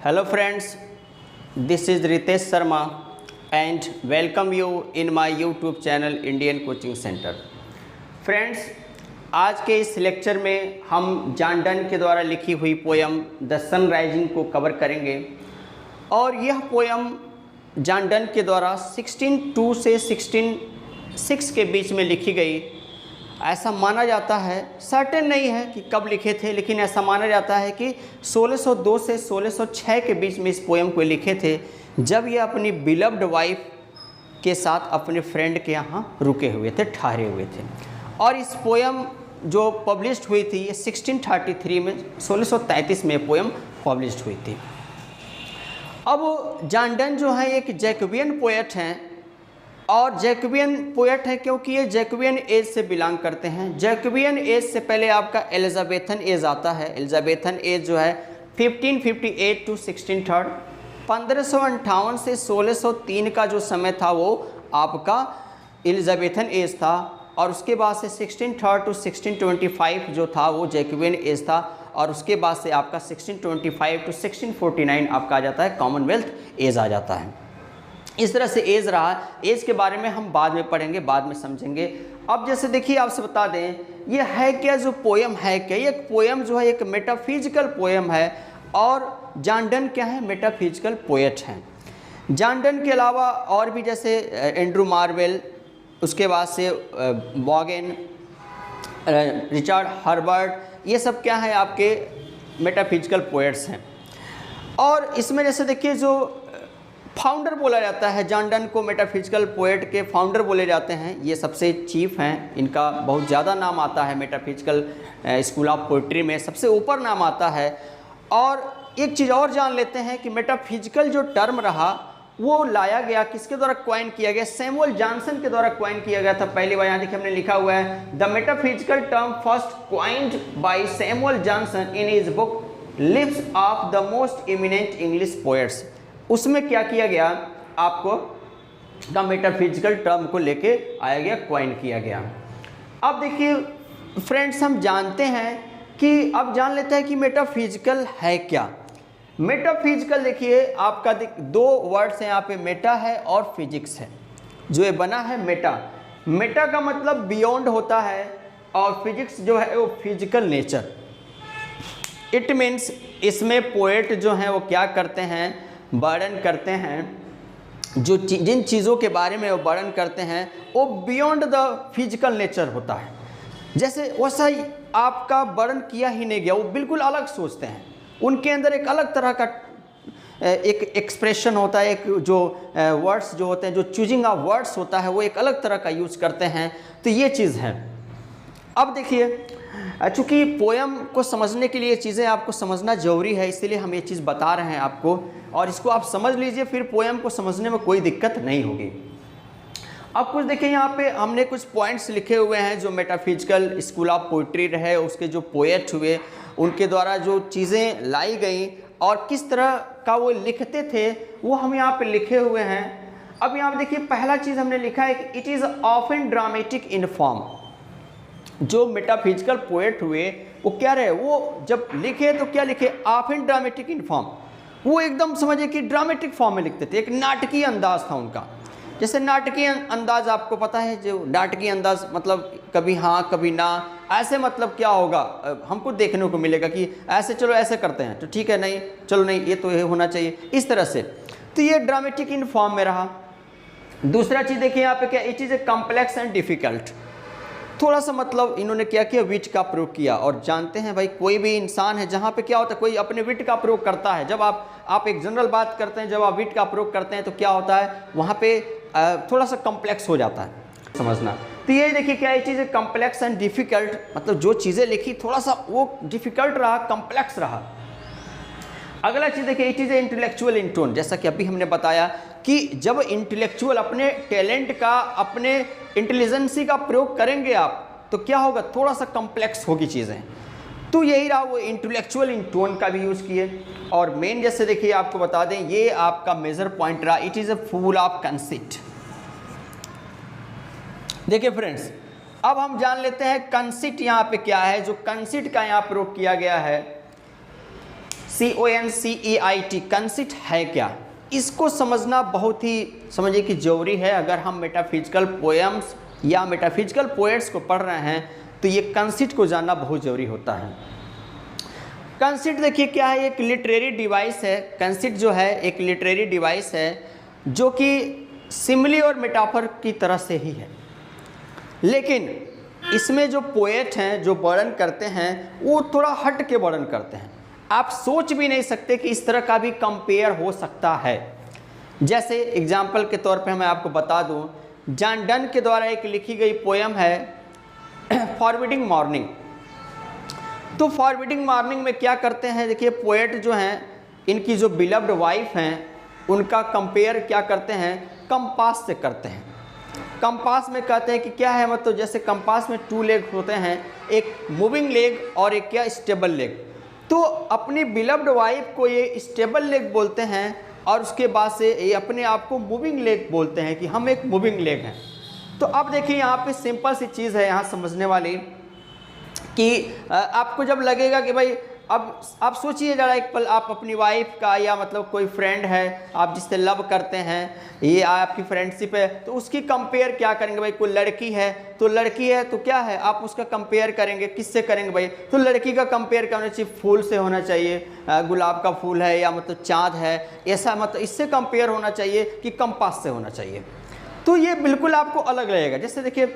Hello friends, this is Ritesh Sharma and welcome you in my YouTube channel Indian Coaching Center. Friends, आज के इस lecture में हम John Donne के द्वारा लिखी हुई पोयम द सन राइजिंग को कवर करेंगे और यह पोयम जॉन डन के द्वारा 1602 से 1606 के बीच में लिखी गई। ऐसा माना जाता है, सर्टेन नहीं है कि कब लिखे थे, लेकिन ऐसा माना जाता है कि 1602 से 1606 के बीच में इस पोयम को लिखे थे, जब ये अपनी बिलव्ड वाइफ के साथ अपने फ्रेंड के यहाँ रुके हुए थे, ठहरे हुए थे। और इस पोयम जो पब्लिश्ड हुई थी ये 1633 में 1633 में पोयम पब्लिश्ड हुई थी। अब जॉन डन जो है एक जैकोबियन पोएट हैं और जैकोबियन पोएट है क्योंकि ये जैकोबियन एज से बिलोंग करते हैं। जैकोबियन एज से पहले आपका एलिजाबेथन एज आता है। एलिजाबेथन एज जो है 1558 टू 1603, 1558 से 1603 का जो समय था वो आपका एलिजाबेथन एज था और उसके बाद से 1603 टू 1625 जो था वो जैकोबियन एज था और उसके बाद से आपका 1625 टू 1649 आपका आ जाता है कॉमनवेल्थ एज आ जाता है। इस तरह से एज रहा। एज के बारे में हम बाद में पढ़ेंगे, बाद में समझेंगे। अब जैसे देखिए आपसे बता दें ये है क्या, जो पोयम है क्या, ये एक पोयम जो है एक मेटाफिजिकल पोयम है और जॉन डन क्या है, मेटाफिजिकल पोएट हैं। जॉन डन के अलावा और भी जैसे एंड्रू मार्वेल, उसके बाद से बॉगेन, रिचर्ड हर्बर्ट, ये सब क्या है आपके मेटाफिजिकल पोएट्स हैं। और इसमें जैसे देखिए जो फाउंडर बोला जाता है, जॉन डन को मेटाफिजिकल पोएट के फाउंडर बोले जाते हैं, ये सबसे चीफ हैं, इनका बहुत ज़्यादा नाम आता है मेटाफिजिकल स्कूल ऑफ पोइट्री में, सबसे ऊपर नाम आता है। और एक चीज़ और जान लेते हैं कि मेटाफिजिकल जो टर्म रहा वो लाया गया, किसके द्वारा क्वाइन किया गया, सैमुअल जॉनसन के द्वारा क्वाइन किया गया था पहली बार। यहाँ देखिए हमने लिखा हुआ है the metaphysical term first coined by Samuel Johnson in his book lives of the most eminent English poets. उसमें क्या किया गया, आपको द मेटाफिजिकल टर्म को लेके आया गया, क्वाइन किया गया। अब देखिए फ्रेंड्स, हम जानते हैं कि अब जान लेते हैं कि मेटाफिजिकल है क्या। मेटाफिजिकल देखिए आपका दो वर्ड्स हैं यहाँ पे, मेटा है और फिजिक्स है। जो ये बना है मेटा, मेटा का मतलब बियॉन्ड होता है और फिजिक्स जो है वो फिजिकल नेचर। इट मीन्स इसमें पोएट जो हैं वो क्या करते हैं, वर्णन करते हैं, जो जिन चीज़ों के बारे में वो वर्णन करते हैं वो बियॉन्ड द फिजिकल नेचर होता है। जैसे वैसा ही आपका वर्णन किया ही नहीं गया, वो बिल्कुल अलग सोचते हैं, उनके अंदर एक अलग तरह का एक एक्सप्रेशन होता है, एक जो वर्ड्स जो होते हैं, जो चूजिंग ऑफ वर्ड्स होता है वो एक अलग तरह का यूज करते हैं। तो ये चीज़ है। अब देखिए चूँकि पोयम को समझने के लिए चीज़ें आपको समझना ज़रूरी है, इसीलिए हम ये चीज़ बता रहे हैं आपको, और इसको आप समझ लीजिए, फिर पोयम को समझने में कोई दिक्कत नहीं होगी। अब कुछ देखिए यहाँ पे हमने कुछ पॉइंट्स लिखे हुए हैं जो मेटाफिजिकल स्कूल ऑफ पोइट्री रहे, उसके जो पोएट हुए उनके द्वारा जो चीज़ें लाई गई और किस तरह का वो लिखते थे वो हम यहाँ पे लिखे हुए हैं। अब यहाँ पे देखिए पहला चीज़ हमने लिखा है, it is often dramatic in form. जो मेटाफिजिकल पोएट हुए वो क्या रहे, वो जब लिखे तो क्या लिखे, ऑफन ड्रामेटिक इन फॉर्म। वो एकदम समझिए कि ड्रामेटिक फॉर्म में लिखते थे, एक नाटकीय अंदाज था उनका। जैसे नाटकीय अंदाज आपको पता है, जो नाटकीय अंदाज मतलब कभी हाँ कभी ना, ऐसे मतलब क्या होगा हमको देखने को मिलेगा कि ऐसे चलो ऐसे करते हैं तो ठीक है, नहीं चलो नहीं ये तो ये होना चाहिए, इस तरह से। तो ये ड्रामेटिक इन फॉर्म में रहा। दूसरा चीज़ देखिए यहाँ पे क्या, it is a complex and difficult. थोड़ा सा मतलब इन्होंने क्या किया, विट का प्रयोग किया। और जानते हैं भाई कोई भी इंसान है जहाँ पे क्या होता है, कोई अपने विट का प्रयोग करता है। जब आप एक जनरल बात करते हैं, जब आप विट का प्रयोग करते हैं तो क्या होता है, वहाँ पे थोड़ा सा कॉम्प्लेक्स हो जाता है, समझना। तो ये देखिए क्या ये चीज़ है, कॉम्प्लेक्स एंड डिफ़िकल्ट, मतलब जो चीज़ें लिखी थोड़ा सा वो डिफ़िकल्ट रहा, कॉम्प्लेक्स रहा। अगला चीज़ देखिए, it is a intellectual in tone. जैसा कि अभी हमने बताया कि जब इंटेलेक्चुअल अपने टैलेंट का, अपने इंटेलिजेंसी का प्रयोग करेंगे आप तो क्या होगा, थोड़ा सा कॉम्प्लेक्स होगी चीज़ें। तो यही रहा, वो इंटेलेक्चुअल इन टोन का भी यूज़ किए। और मेन जैसे देखिए आपको बता दें, ये आपका मेजर पॉइंट रहा, it is a full of conceit. देखिए फ्रेंड्स, अब हम जान लेते हैं कंसीट यहाँ पे क्या है। जो कंसीट का यहाँ प्रयोग किया गया है, CONCEIT, कंसिट है क्या, इसको समझना बहुत ही समझिए कि जरूरी है। अगर हम मेटाफिजिकल पोएम्स या मेटाफिजिकल पोएट्स को पढ़ रहे हैं तो ये कंसिट को जानना बहुत ज़रूरी होता है। कंसिट देखिए क्या है, एक लिटरेरी डिवाइस है। कंसिट जो है एक लिटरेरी डिवाइस है जो कि सिमिली और मेटाफर की तरह से ही है, लेकिन इसमें जो पोएट हैं जो वर्णन करते हैं वो थोड़ा हट के वर्णन करते हैं। आप सोच भी नहीं सकते कि इस तरह का भी कंपेयर हो सकता है। जैसे एग्जाम्पल के तौर पे मैं आपको बता दूं, जॉन डन के द्वारा एक लिखी गई पोएम है फॉरबिडिंग मॉर्निंग। तो फॉरबिडिंग मॉर्निंग में क्या करते हैं, देखिए पोएट जो हैं इनकी जो बिलव्ड वाइफ हैं उनका कंपेयर क्या करते हैं, कंपास से करते हैं। कंपास में कहते हैं कि क्या है, मतलब जैसे कंपास में 2 लेग होते हैं, एक मूविंग लेग और एक क्या स्टेबल लेग। तो अपनी बिलव्ड वाइफ को ये स्टेबल लेग बोलते हैं और उसके बाद से ये अपने आप को मूविंग लेग बोलते हैं कि हम एक मूविंग लेग हैं। तो अब देखिए यहाँ पे सिंपल सी चीज़ है यहाँ समझने वाली कि आपको जब लगेगा कि भाई, अब आप सोचिए ज़रा एक पल, आप अपनी वाइफ का या मतलब कोई फ्रेंड है आप जिससे लव करते हैं, ये आपकी फ्रेंडशिप है, तो उसकी कंपेयर क्या करेंगे भाई। कोई लड़की है तो क्या है, आप उसका कंपेयर करेंगे किससे करेंगे भाई, तो लड़की का कंपेयर क्या होना चाहिए, फूल से होना चाहिए, गुलाब का फूल है या मतलब चाँद है, ऐसा मतलब इससे कंपेयर होना चाहिए कि कंपास से होना चाहिए। तो ये बिल्कुल आपको अलग लगेगा। जैसे देखिए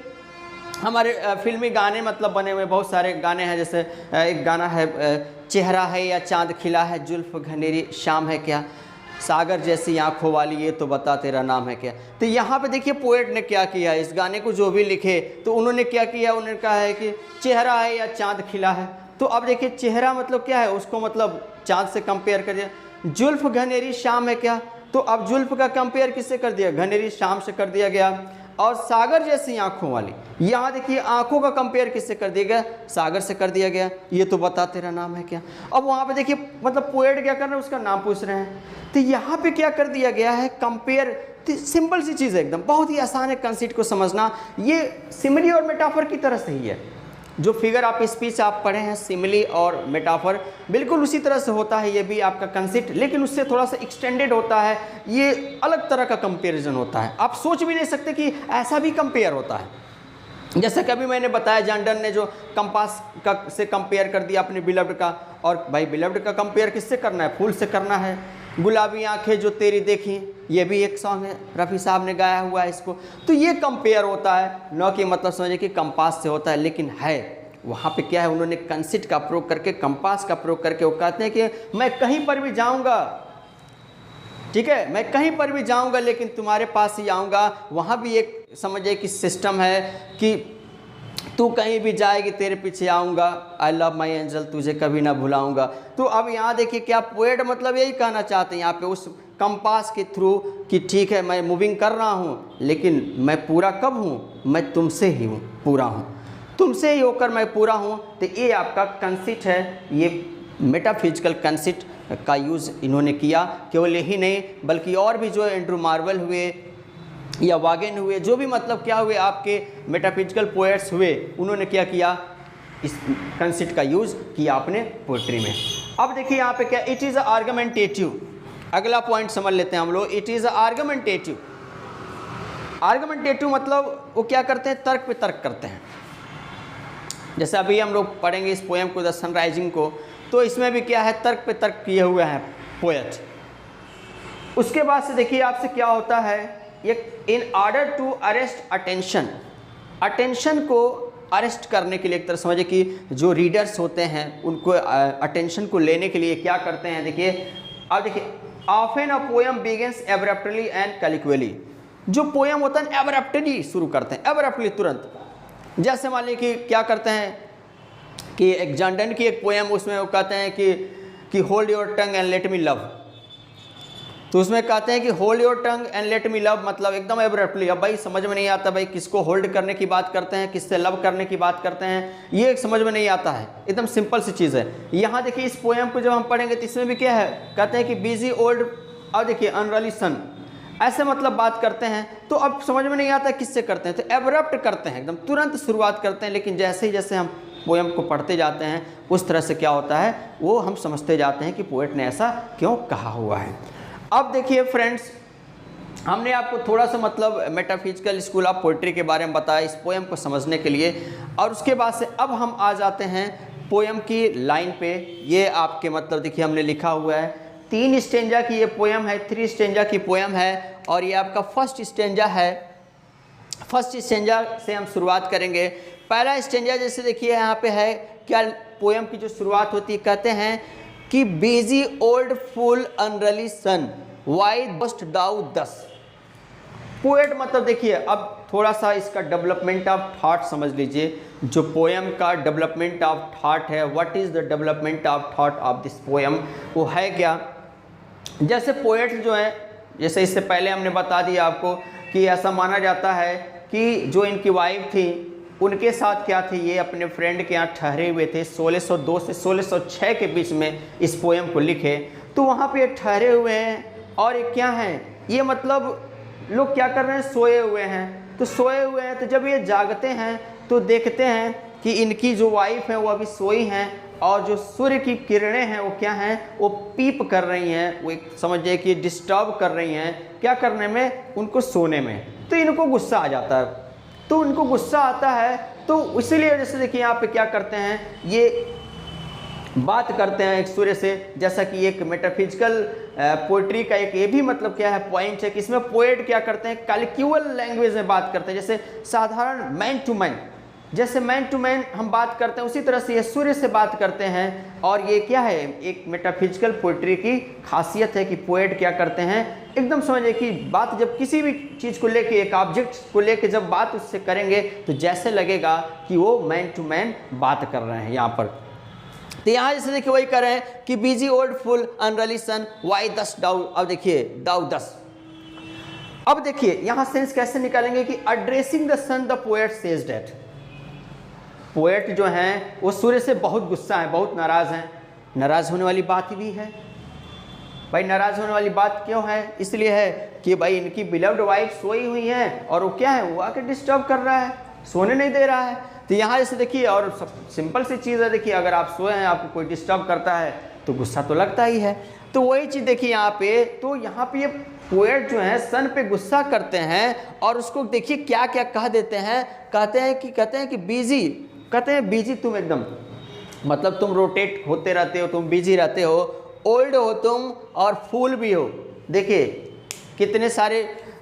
हमारे फिल्मी गाने मतलब बने हुए बहुत सारे गाने हैं, जैसे एक गाना है चेहरा है या चांद खिला है, जुल्फ घनेरी शाम है क्या, सागर जैसी आंखों वाली ये तो बता तेरा नाम है क्या। तो यहाँ पे देखिए पोएट ने क्या किया, इस गाने को जो भी लिखे तो उन्होंने क्या किया, उन्होंने कहा है कि चेहरा है या चांद खिला है। तो अब देखिए चेहरा मतलब क्या है, उसको मतलब चांद से कंपेयर कर दिया। जुल्फ घनेरी शाम है क्या, तो अब जुल्फ का कंपेयर किससे कर दिया, घनेरी शाम से कर दिया गया। और सागर जैसी आंखों वाली, यहाँ देखिए आंखों का कंपेयर किससे कर दिया गया, सागर से कर दिया गया, ये तो बता तेरा नाम है क्या। अब वहाँ पे देखिए मतलब पोएट क्या कर रहे हैं, उसका नाम पूछ रहे हैं, तो यहाँ पे क्या कर दिया गया है, कंपेयर। तो सिंपल सी चीज़ है एकदम, बहुत ही आसान है कंसीट को समझना। ये सिमिली और मेटाफर की तरह से ही है। जो फिगर आप स्पीच आप पढ़े हैं सिमिली और मेटाफर, बिल्कुल उसी तरह से होता है ये भी आपका कंसिट, लेकिन उससे थोड़ा सा एक्सटेंडेड होता है, ये अलग तरह का कंपैरिजन होता है। आप सोच भी नहीं सकते कि ऐसा भी कंपेयर होता है। जैसे कि अभी मैंने बताया जॉन डन ने जो कंपास का से कंपेयर कर दिया अपने बिलव्ड का, और भाई बिलव्ड का कंपेयर किससे करना है, फूल से करना है। गुलाबी आंखें जो तेरी देखी, ये भी एक सॉन्ग है, रफ़ी साहब ने गाया हुआ है इसको। तो ये कंपेयर होता है, न कि मतलब समझिए कि कंपास से होता है, लेकिन है वहाँ पे क्या है, उन्होंने कंसिट का प्रयोग करके, कंपास का प्रयोग करके वो कहते हैं कि मैं कहीं पर भी जाऊँगा, ठीक है, मैं कहीं पर भी जाऊँगा लेकिन तुम्हारे पास ही आऊँगा। वहाँ भी एक समझिए कि सिस्टम है कि तू कहीं भी जाएगी तेरे पीछे आऊँगा, आई लव माई एंजल, तुझे कभी ना भुलाऊँगा। तो अब यहाँ देखिए क्या पोएट मतलब यही कहना चाहते हैं यहाँ पे उस कंपास के थ्रू कि ठीक है मैं मूविंग कर रहा हूँ, लेकिन मैं पूरा कब हूँ, मैं तुमसे ही हूँ, पूरा हूँ, तुमसे ही होकर मैं पूरा हूँ। तो ये आपका कंसिट है, ये मेटाफिजिकल कंसिट का यूज़ इन्होंने किया। केवल यही नहीं बल्कि और भी जो एंड्रू मार्वल हुए या वागेन हुए, जो भी मतलब क्या हुए आपके मेटाफिजिकल पोएट्स हुए, उन्होंने क्या किया, इस कंसिट का यूज़ किया अपने पोएट्री में। अब देखिए यहाँ पे क्या, इट इज़ आर्गुमेंटेटिव। अगला पॉइंट समझ लेते हैं हम लोग, इट इज़ आर्गुमेंटेटिव। आर्गुमेंटेटिव मतलब वो क्या करते हैं, तर्क पे तर्क करते हैं। जैसे अभी हम लोग पढ़ेंगे इस पोएम को, द सनराइजिंग को, तो इसमें भी क्या है, तर्क पे तर्क किए हुए हैं पोएट। उसके बाद से देखिए आपसे क्या होता है, एक in order to arrest attention, attention को अरेस्ट करने के लिए, एक तरह समझिए कि जो रीडर्स होते हैं उनको अटेंशन को लेने के लिए क्या करते हैं। देखिए अब देखिए, often a poem begins abruptly and colloquially. जो पोएम होता है एब्रप्टली शुरू करते हैं, एब्रप्टली तुरंत। जैसे मान लीजिए कि क्या करते हैं कि एक जॉन डन की एक पोएम, उसमें वो कहते हैं कि hold your tongue and let me love. तो उसमें कहते हैं कि hold your tongue and let me love, मतलब एकदम एब्रप्टली। अब भाई समझ में नहीं आता भाई किसको होल्ड करने की बात करते हैं, किससे लव करने की बात करते हैं, ये समझ में नहीं आता है, एकदम सिंपल सी चीज़ है। यहाँ देखिए इस पोएम को जब हम पढ़ेंगे तो इसमें भी क्या है, कहते हैं कि बिजी ओल्ड, और देखिए अनरली सन, ऐसे मतलब बात करते हैं। तो अब समझ में नहीं आता किससे करते हैं, तो एब्रप्ट करते हैं, एकदम तुरंत शुरुआत करते हैं। लेकिन जैसे ही जैसे हम पोएम को पढ़ते जाते हैं उस तरह से क्या होता है, वो हम समझते जाते हैं कि पोएट ने ऐसा क्यों कहा हुआ है। अब देखिए फ्रेंड्स, हमने आपको थोड़ा सा मतलब मेटाफिजिकल स्कूल ऑफ पोइट्री के बारे में बताया इस पोएम को समझने के लिए, और उसके बाद से अब हम आ जाते हैं पोएम की लाइन पे। ये आपके मतलब देखिए हमने लिखा हुआ है 3 स्टेंजा की ये पोएम है, 3 स्टेंजा की पोएम है, और ये आपका फर्स्ट स्टेंजा है। फर्स्ट स्टेंजा से हम शुरुआत करेंगे। पहला स्टेंजा जैसे देखिए यहाँ पे है, क्या पोएम की जो शुरुआत होती है, कहते हैं कि बिजी ओल्ड फूल अनरली सन वाई डोस्ट दाउ दस। पोएट मतलब देखिए अब थोड़ा सा इसका डेवलपमेंट ऑफ थॉट समझ लीजिए। जो पोएम का डेवलपमेंट ऑफ थॉट है, what is the development of thought of this poem, वो है क्या। जैसे पोएट जो है, जैसे इससे पहले हमने बता दिया आपको कि ऐसा माना जाता है कि जो इनकी वाइफ थी उनके साथ क्या थी, ये अपने फ्रेंड के यहाँ ठहरे हुए थे 1602 से 1606 के बीच में इस पोएम को लिखे। तो वहाँ पे ठहरे हुए हैं और ये क्या हैं, ये मतलब लोग क्या कर रहे हैं, सोए हुए हैं। तो सोए हुए हैं, तो जब ये जागते हैं तो देखते हैं कि इनकी जो वाइफ है वो अभी सोई हैं, और जो सूर्य की किरणें हैं वो क्या हैं, वो पीप कर रही हैं, वो एक समझिए कि डिस्टर्ब कर रही हैं क्या करने में, उनको सोने में। तो इनको गुस्सा आ जाता है। तो उनको गुस्सा आता है तो इसीलिए जैसे देखिए यहाँ पे क्या करते हैं, ये बात करते हैं एक सूर्य से। जैसा कि एक मेटाफिजिकल पोइट्री का एक ये भी मतलब क्या है पॉइंट है कि इसमें पोएट क्या करते हैं, कॉलिक्यूअल लैंग्वेज में बात करते हैं। जैसे साधारण मैन टू मैन, जैसे मैन टू मैन हम बात करते हैं उसी तरह से ये सूर्य से बात करते हैं। और ये क्या है, एक मेटाफिजिकल पोइट्री की खासियत है कि पोएट क्या करते हैं, एकदम समझिए कि बात जब किसी भी चीज़ को लेके, एक ऑब्जेक्ट को लेके जब बात उससे करेंगे तो जैसे लगेगा कि वो मैन टू मैन बात कर रहे हैं यहाँ पर। तो यहाँ जैसे देखिए वही कर रहे हैं कि बिजी ओल्ड फुल अनरली सन वाई दस डाउ। अब देखिए डाउ दस, अब देखिए यहाँ सेंस कैसे निकालेंगे कि addressing the sun the poet says that. Poet जो हैं वो सूर्य से बहुत गुस्सा है, बहुत नाराज़ हैं। नाराज़ होने वाली बात भी है भाई, नाराज़ होने वाली बात क्यों है, इसलिए है कि भाई इनकी बिलव्ड वाइफ सोई हुई है और वो क्या है, वो आके डिस्टर्ब कर रहा है, सोने नहीं दे रहा है। तो यहाँ जैसे देखिए, और सब सिंपल सी चीज़ है, देखिए अगर आप सोए हैं आपको कोई डिस्टर्ब करता है तो गुस्सा तो लगता ही है। तो वही चीज़ देखिए यहाँ पे, तो यहाँ पे ये पोएट जो है सन पे गुस्सा करते हैं और उसको देखिए क्या क्या कह देते हैं। कहते हैं कि बिजी, कहते हैं बिजी तुम एकदम, मतलब तुम रोटेट होते रहते हो, तुम बिजी रहते हो, ओल्ड हो तुम और फूल भी हो। देखिए कितने सारे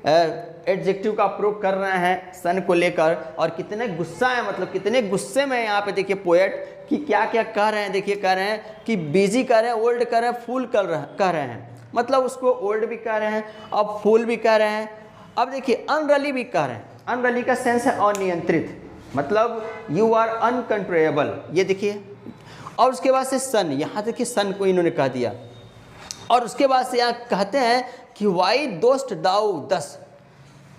एडजेक्टिव का प्रयोग कर रहे हैं सन को लेकर, और कितने गुस्सा है, मतलब कितने गुस्से में यहाँ पे देखिए पोएट कि क्या क्या कह रहे हैं। देखिए कह रहे हैं कि बिजी कह रहे हैं, ओल्ड कह रहे हैं, फूल कह रहे हैं, मतलब उसको ओल्ड भी कह रहे हैं और फूल भी कह रहे हैं। अब देखिए अनरली भी कह रहे हैं। अनरली का सेंस है अनियंत्रित, मतलब यू आर अनकंट्रोलेबल, ये देखिए। और उसके बाद से सन, यहाँ देखिए सन को इन्होंने कह दिया, और उसके बाद से यहाँ कहते हैं कि वाई दोस्त दाऊ दस,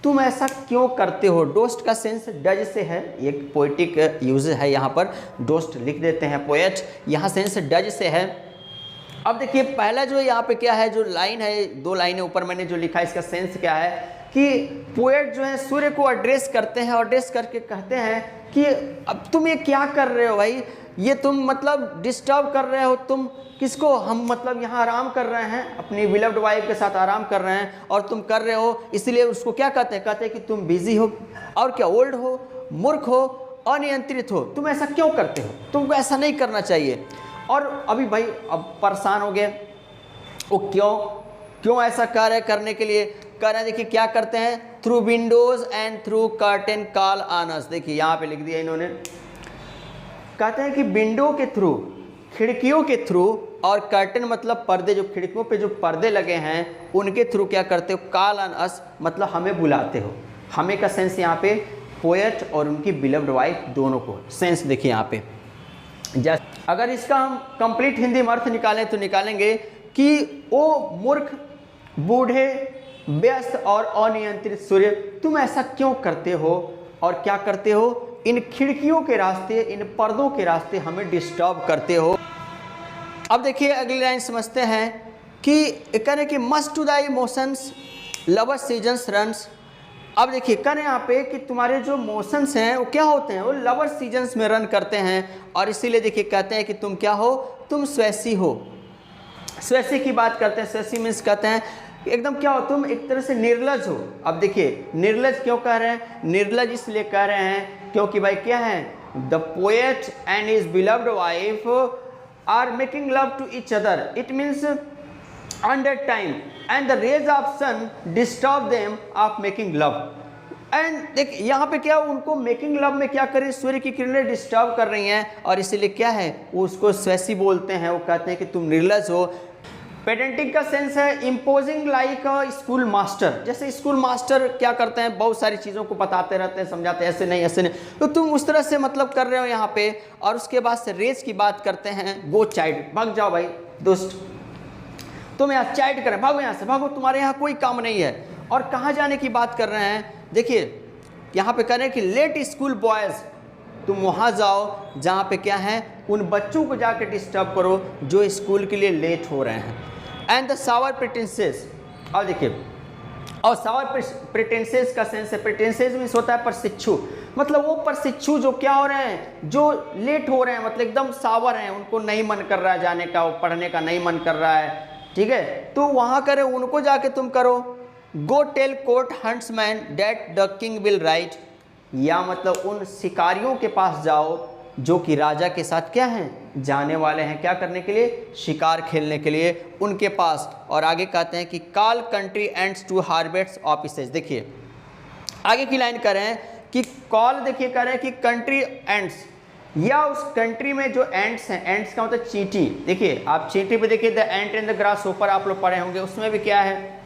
तुम ऐसा क्यों करते हो। डोस्ट का सेंस डज से है, एक पोएटिक यूज है यहाँ पर, डोस्ट लिख देते हैं पोएट, यहाँ सेंस डज से है। अब देखिए पहला जो यहाँ पे क्या है, जो लाइन है, 2 लाइनें ऊपर मैंने जो लिखा है, इसका सेंस क्या है कि पोएट जो है सूर्य को एड्रेस करते हैं, एड्रेस करके कहते हैं कि अब तुम ये क्या कर रहे हो भाई, ये तुम मतलब डिस्टर्ब कर रहे हो, तुम किसको, हम मतलब यहाँ आराम कर रहे हैं, अपनी बिलव्ड वाइफ के साथ आराम कर रहे हैं और तुम कर रहे हो। इसलिए उसको क्या कहते हैं कि तुम बिजी हो और क्या, ओल्ड हो, मूर्ख हो, अनियंत्रित हो, तुम ऐसा क्यों करते हो, तुमको ऐसा नहीं करना चाहिए। और अभी भाई अब परेशान हो गए, वो क्यों ऐसा कार्य करने के लिए कर रहे हैं। देखिए क्या करते हैं, through Windows and through curtain call on us. देखिए यहाँ पे लिख दिया इन्होंने, कहते हैं कि विंडो के थ्रू, खिड़कियों के थ्रू, और कर्टन मतलब पर्दे, जो खिड़कियों पे जो पर्दे लगे हैं उनके थ्रू क्या करते हो, कॉल ऑन अस मतलब हमें बुलाते हो। हमें का सेंस यहाँ पे पोएट और उनकी बिलव्ड वाइफ दोनों को सेंस देखिए यहाँ पे। अगर इसका हम कंप्लीट हिंदी में अर्थ निकालें तो निकालेंगे कि ओ मूर्ख, बूढ़े, व्यस्त और अनियंत्रित सूर्य, तुम ऐसा क्यों करते हो और क्या करते हो, इन खिड़कियों के रास्ते, इन पर्दों के रास्ते हमें डिस्टर्ब करते हो। अब देखिए अगली लाइन समझते हैं कि कहने कि must to the emotions lover seasons runs अब देखिए कर यहाँ पे कि तुम्हारे जो मोशंस हैं वो क्या होते हैं, वो लवर सीजन्स में रन करते हैं, और इसीलिए देखिए कहते हैं कि तुम क्या हो, तुम स्वैसी हो। स्वैसी की बात करते हैं, स्वैसी मीन्स कहते हैं एकदम क्या हो, तुम एक तरह से निर्लज हो। अब देखिए निर्लज क्यों कह रहे हैं, निर्लज इसलिए कह रहे हैं क्योंकि भाई क्या है, the poet and his beloved wife are making love to each other, it means under time and the rays of sun disturb them of making love. And देख यहाँ पे क्या, उनको मेकिंग लव में क्या करें, सूर्य की किरणें डिस्टर्ब कर रही हैं, और इसीलिए क्या है वो उसको स्वैसी बोलते हैं, वो कहते हैं कि तुम निर्लज हो। पेडेंटिक का सेंस है इम्पोजिंग लाइक अ स्कूल मास्टर, जैसे स्कूल मास्टर क्या करते हैं, बहुत सारी चीज़ों को बताते रहते हैं, समझाते हैं ऐसे नहीं ऐसे नहीं, तो तुम उस तरह से मतलब कर रहे हो यहाँ पे। और उसके बाद से रेज की बात करते हैं, गो चाइल्ड, भाग जाओ भाई दुष्ट, तुम यहाँ चाइल्ड करें, भागो यहाँ से, भागो, तुम्हारे यहाँ कोई काम नहीं है। और कहाँ जाने की बात कर रहे हैं, देखिए यहाँ पे कह रहे हैं कि लेट स्कूल बॉयज़, तुम वहाँ जाओ जहाँ पे क्या है, उन बच्चों को जाके डिस्टर्ब करो जो स्कूल के लिए लेट हो रहे हैं। एंड द सावर प्रिटेंसेस, और देखिए, और सावर प्रिटेंसेस का सेंस है, प्रिटेंसेस मीन्स होता है प्रशिक्षु, मतलब वो प्रशिक्षु जो क्या हो रहे हैं, जो लेट हो रहे हैं, मतलब एकदम सावर हैं, उनको नहीं मन कर रहा है जाने का, वो पढ़ने का नहीं मन कर रहा है, ठीक है, तो वहाँ करें, उनको जाके तुम करो। Go tell court huntsman that the king will ride, या मतलब उन शिकारियों के पास जाओ जो कि राजा के साथ क्या हैं, जाने वाले हैं, क्या करने के लिए, शिकार खेलने के लिए, उनके पास। और आगे कहते हैं कि call country ants to harvest offices. देखिए आगे की लाइन कर रहे हैं कि कॉल, देखिए कह रहे हैं कि कंट्री एंड्स, या उस कंट्री में जो एंड्स हैं, एंड्स का मतलब चींटी, देखिए आप चींटी पे देखिए the ant and the grass ऊपर आप लोग पढ़े होंगे, उसमें भी क्या है,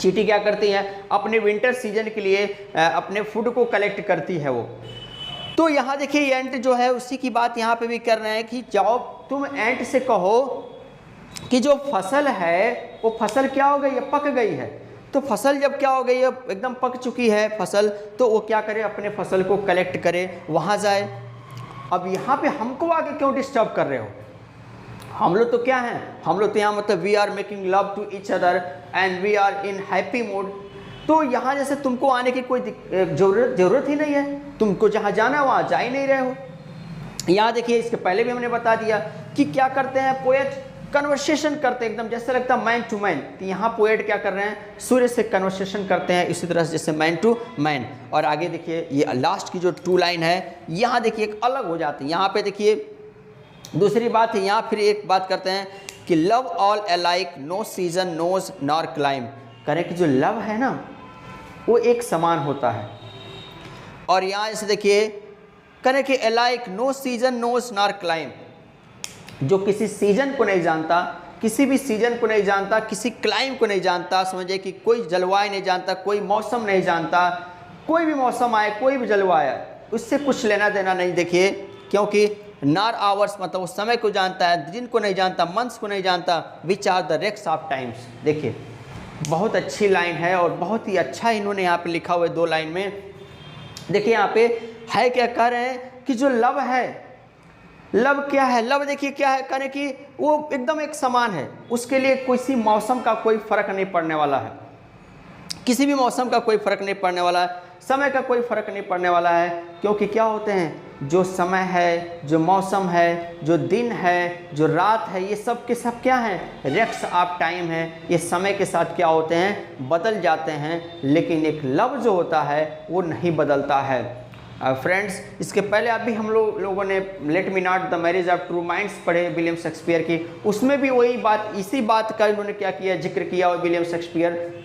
चींटी क्या करती है, अपने विंटर सीजन के लिए अपने फूड को कलेक्ट करती है वो। तो यहाँ देखिए एंट जो है उसी की बात यहाँ पे भी कर रहे हैं कि जाओ तुम एंट से कहो कि जो फसल है वो फसल क्या हो गई है, पक गई है। तो फसल जब क्या हो गई है, एकदम पक चुकी है फसल, तो वो क्या करे, अपने फसल को कलेक्ट करे, वहाँ जाए। अब यहाँ पे हमको आगे क्यों डिस्टर्ब कर रहे हो, हम लोग तो क्या हैं, हम लोग तो यहाँ मतलब we are making love to each other and we are in happy mood. तो यहाँ जैसे तुमको आने की कोई ज़रूरत ही नहीं है, तुमको जहाँ जाना है वहाँ जा ही नहीं रहे हो। यहाँ देखिए इसके पहले भी हमने बता दिया कि क्या करते हैं पोएट, कन्वर्सेशन करते हैं, एकदम जैसे लगता है मैन टू मैन। तो यहाँ पोएट क्या कर रहे हैं, सूर्य से कन्वर्सेशन करते हैं, इसी तरह से जैसे मैन टू मैन। और आगे देखिए ये लास्ट की जो 2 लाइन है, यहाँ देखिए एक अलग हो जाती है। यहाँ पे देखिए दूसरी बात है, यहाँ फिर एक बात करते हैं कि love all alike no season knows nor clime. करें कि जो लव है ना वो एक समान होता है। और यहाँ जैसे देखिए करें कि alike no season knows nor clime, जो किसी सीजन को नहीं जानता, किसी भी सीजन को नहीं जानता, किसी क्लाइम को नहीं जानता, समझिए कि कोई जलवायु नहीं जानता, कोई मौसम नहीं जानता, कोई भी मौसम आए, कोई भी जलवायु आए, उससे कुछ लेना देना नहीं। देखिए क्योंकि नॉर आवर्स मतलब उस समय को जानता है, दिन को नहीं जानता, मंथ्स को नहीं जानता, which are the rags of times. देखिए बहुत अच्छी लाइन है और बहुत ही अच्छा इन्होंने यहाँ पे लिखा हुआ है 2 लाइन में। देखिए यहाँ पे है क्या कह रहे हैं कि जो लव है, लव क्या है, लव देखिए क्या है, करें कि वो एकदम एक समान है, उसके लिए किसी मौसम का कोई फ़र्क नहीं पड़ने वाला है, किसी भी मौसम का कोई फ़र्क नहीं पड़ने वाला है, समय का कोई फ़र्क नहीं पड़ने वाला है। क्योंकि क्या होते हैं, जो समय है, जो मौसम है, जो दिन है, जो रात है, ये सब के सब क्या हैं, रेक्स ऑफ टाइम है, ये समय के साथ क्या होते हैं, बदल जाते हैं। लेकिन एक लव जो होता है वो नहीं बदलता है। फ्रेंड्स इसके पहले अभी हम लोगों ने let me not the marriage of true minds पढ़े विलियम शेक्सपियर की, उसमें भी वही बात, इसी बात का इन्होंने क्या किया, जिक्र किया और विलियम शेक्सपियर